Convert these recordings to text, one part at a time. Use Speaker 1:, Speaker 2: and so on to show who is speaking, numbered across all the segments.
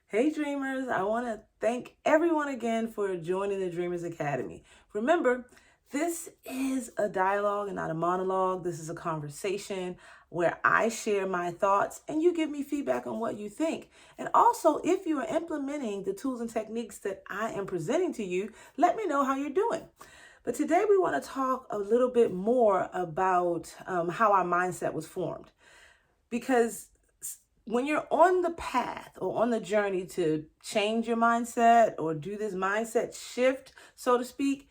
Speaker 1: Hey dreamers, I want to thank everyone again for joining the Dreamers Academy. Remember, this is a dialogue and not a monologue. This is a conversation where I share my thoughts and you give me feedback on what you think. And also, if you are implementing the tools and techniques that I am presenting to you, let me know how you're doing. But today we want to talk a little bit more about how our mindset was formed. Because when you're on the path or on the journey to change your mindset or do this mindset shift, so to speak,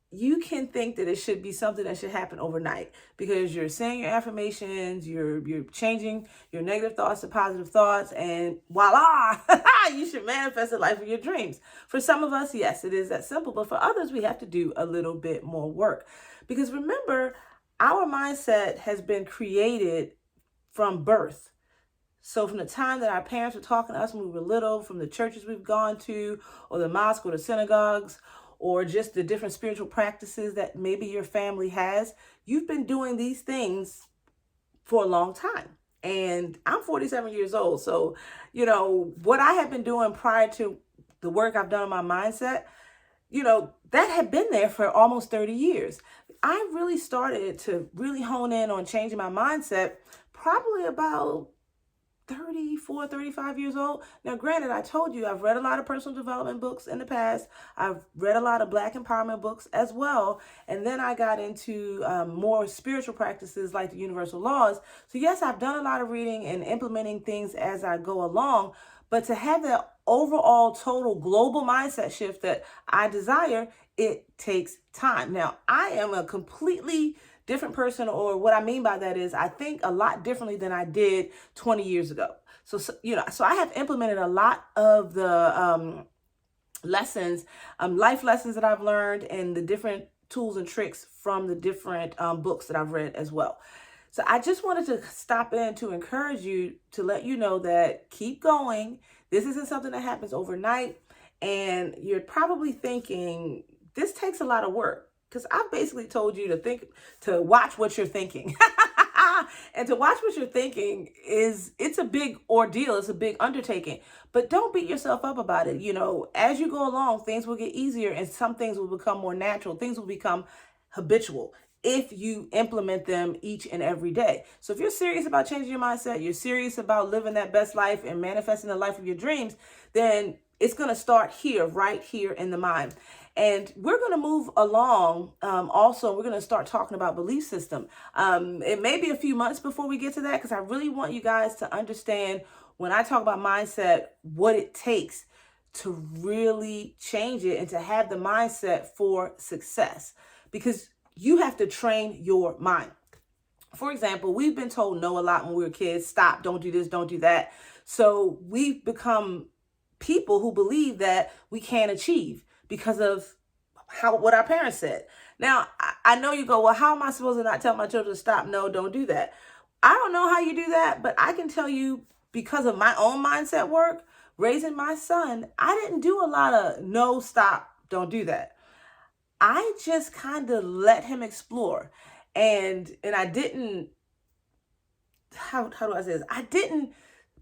Speaker 1: you can think that it should be something that should happen overnight because you're saying your affirmations, you're changing your negative thoughts to positive thoughts, and voila, you should manifest the life of your dreams. For some of us, yes, it is that simple, but for others, we have to do a little bit more work. Because remember, our mindset has been created from birth. So from the time that our parents were talking to us when we were little, from the churches we've gone to, or the mosque or the synagogues, or just the different spiritual practices that maybe your family has, you've been doing these things for a long time. And I'm 47 years old. So, what I have been doing prior to the work I've done on my mindset, that had been there for almost 30 years. I really started to really hone in on changing my mindset probably about 34, 35 years old. Now, granted, I told you I've read a lot of personal development books in the past. I've read a lot of Black empowerment books as well. And then I got into more spiritual practices like the universal laws. So yes, I've done a lot of reading and implementing things as I go along. But to have that overall total global mindset shift that I desire, it takes time. Now, I am a completely different person, or what I mean by that is I think a lot differently than I did 20 years ago. So I have implemented a lot of the lessons, life lessons that I've learned, and the different tools and tricks from the different books that I've read as well. So I just wanted to stop in to encourage you, to let you know that keep going. This isn't something that happens overnight. And you're probably thinking, this takes a lot of work. Because I've basically told you to watch what you're thinking. And to watch what you're thinking it's a big ordeal. It's a big undertaking. But don't beat yourself up about it. As you go along, things will get easier and some things will become more natural. Things will become habitual if you implement them each and every day. So if you're serious about changing your mindset, you're serious about living that best life and manifesting the life of your dreams, then it's going to start here, right here in the mind. And we're going to move along. Also, we're going to start talking about belief system. It may be a few months before we get to that, because I really want you guys to understand when I talk about mindset, what it takes to really change it and to have the mindset for success. Because you have to train your mind. For example, we've been told no a lot when we were kids. Stop, don't do this, don't do that. So we've become people who believe that we can't achieve because of what our parents said. Now, I know you go, well, how am I supposed to not tell my children to stop? No, don't do that. I don't know how you do that, but I can tell you, because of my own mindset work, raising my son, I didn't do a lot of no, stop, don't do that. I just kind of let him explore. And I didn't, how do I say this? I didn't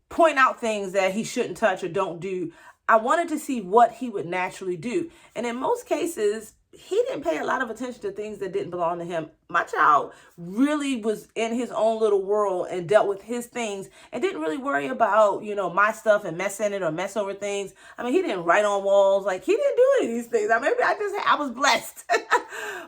Speaker 1: point out things that he shouldn't touch or don't do. I wanted to see what he would naturally do. And in most cases, he didn't pay a lot of attention to things that didn't belong to him. My child really was in his own little world and dealt with his things and didn't really worry about, my stuff and mess in it or mess over things. I mean, he didn't write on walls. Like, he didn't do any of these things. I was blessed.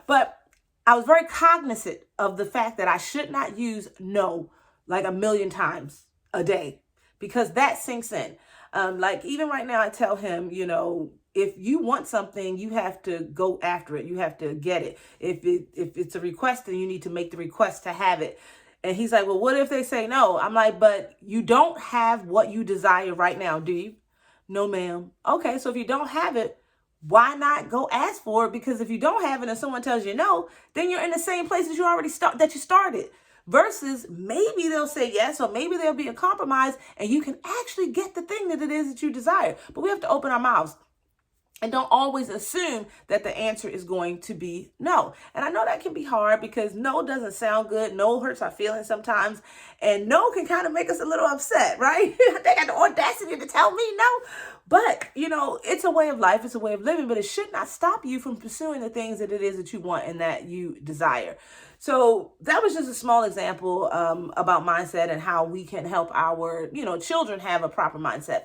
Speaker 1: But I was very cognizant of the fact that I should not use no like a million times a day, because that sinks in. Like even right now, I tell him, if you want something, you have to go after it. You have to get it. If it's a request, then you need to make the request to have it. And he's like, well, what if they say no? I'm like, but you don't have what you desire right now, do you? No, ma'am. Okay, so if you don't have it, why not go ask for it? Because if you don't have it and someone tells you no, then you're in the same place that you started. Versus maybe they'll say yes, or maybe there'll be a compromise and you can actually get the thing that it is that you desire. But we have to open our mouths. And don't always assume that the answer is going to be no. And I know that can be hard because no doesn't sound good. No hurts our feelings sometimes. And no can kind of make us a little upset, right? They got the audacity to tell me no. But, it's a way of life. It's a way of living. But it should not stop you from pursuing the things that it is that you want and that you desire. So that was just a small example about mindset and how we can help our, children have a proper mindset.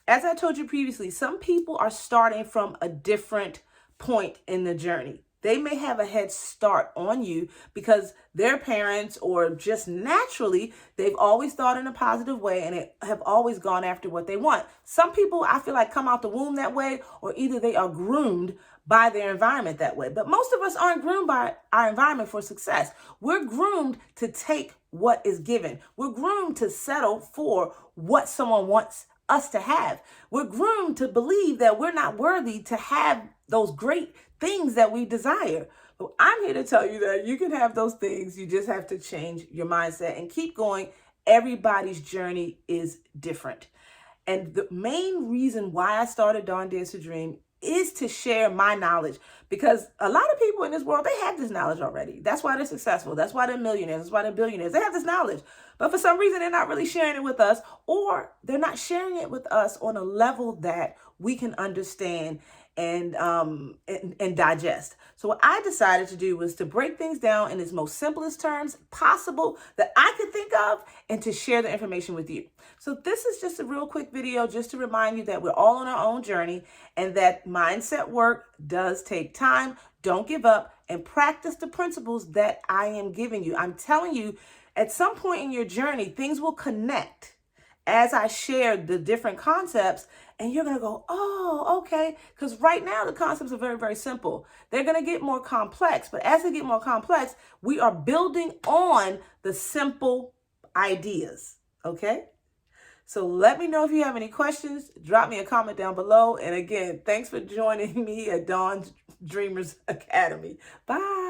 Speaker 1: As I told you previously, some people are starting from a different point in the journey. They may have a head start on you because their parents, or just naturally, they've always thought in a positive way and have always gone after what they want. Some people, I feel like, come out the womb that way, or either they are groomed by their environment that way. But most of us aren't groomed by our environment for success. We're groomed to take what is given. We're groomed to settle for what someone wants us to have. We're groomed to believe that we're not worthy to have those great things that we desire. But I'm here to tell you that you can have those things. You just have to change your mindset and keep going. Everybody's journey is different. And the main reason why I started Dawn Dares to Dream is to share my knowledge, because a lot of people in this world, they have this knowledge already. That's why they're successful. That's why they're millionaires. That's why they're billionaires. They have this knowledge, but for some reason, they're not really sharing it with us, or they're not sharing it with us on a level that we can understand and digest. So what I decided to do was to break things down in its most simplest terms possible that I could think of, and to share the information with you. So this is just a real quick video just to remind you that we're all on our own journey and that mindset work does take time. Don't give up and practice the principles that I am giving you. I'm telling you, at some point in your journey, things will connect as I share the different concepts, and you're going to go, oh, okay. Because right now, the concepts are very, very simple. They're going to get more complex. But as they get more complex, we are building on the simple ideas. Okay? So let me know if you have any questions. Drop me a comment down below. And again, thanks for joining me at Dawn Dreamers Academy. Bye.